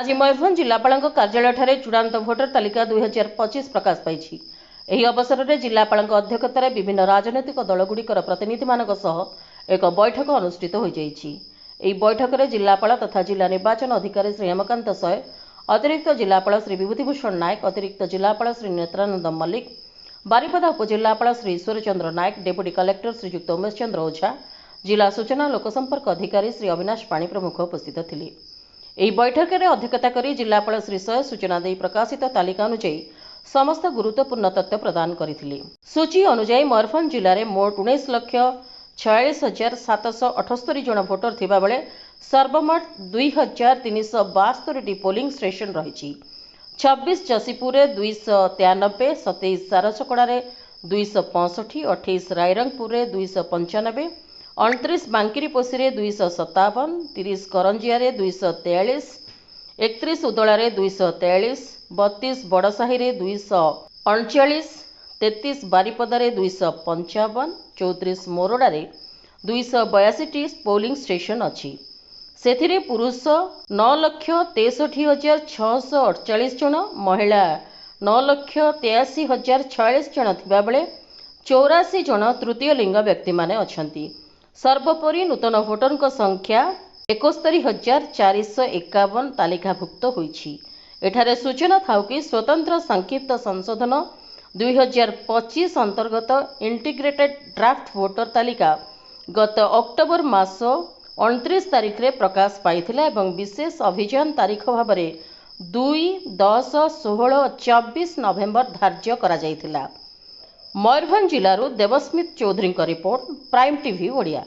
आज मयूरभंज जिलापाल कार्यालय चूड़ांत भोटर तालिका 2025 प्रकाश पाई। एही अवसर में जिलापाल अध्यक्षतार विभिन्न राजनैतिक दलगुड़िकर प्रतिनिधि एक बैठक अनुष्ठित हो जाइछि। एही बैठक में जिलापाल तथा जिला निर्वाचन अधिकारी श्री हेमकांत सय, अतिरिक्त जिलापाल श्री विभूतिभूषण नायक, अतिरिक्त जिलापाल श्री नेत्रानंद मल्लिक, बारिपदा उपजिलापाल श्री ईश्वर चंद्र नायक, डेप्यूटी कलेक्टर श्रीजुक्त उमेश चंद्र ओझा, जिला सूचना लोकसंपर्क अधिकारी श्री अविनाश पाणी प्रमुख उपस्थित थिले। ଏହି बैठक में अध्यक्षता करी जिलापाल श्री सय सूचना दे प्रकाशित तालिका अनुଯାयी समस्त गुरुत्वपूर्ण तथ्य प्रदान करथिले। सूची अनुଯାयी मयूरभंज जिले में मोट 19,46,778 जन भोटर थिबा बेले सर्वमोट 2,372 पोलिंग स्टेशन रही। 26 जसीपुर 293, 27 सारचकड़ा 265, 28 रायरंगपुर 295, 29 बांकिरीपोशी 257, 30 करंजिया 243, 31 उदला 243, 32 बड़साही 239, 33 बारिपदा 255, 34 मोरडा 282 पोलिंग स्टेशन अच्छी। से पुरुष 9,63,648 जन, महिला 9,83,046 जन थिबा बेले 84 जन तृतीय लिंग व्यक्ति माने अछंती। सर्वोपरि नूतन भोटर संख्या 71,451 तालिकाभुक्त होईछि। एठारे सूचना थाउ कि स्वतंत्र संक्षिप्त संशोधन 2025 अंतर्गत इंटीग्रेटेड ड्राफ्ट भोटर तालिका गत अक्टोबर मास 29 तारिख रे प्रकाश पाइथिला एवं विशेष अभियान तारीख भाव 2, 10, 16, 24 नवेम्बर धार्य करा जाइथिला। मयूरभंज जिलारू Debasmita Chaudhary report, Prime TV Odia.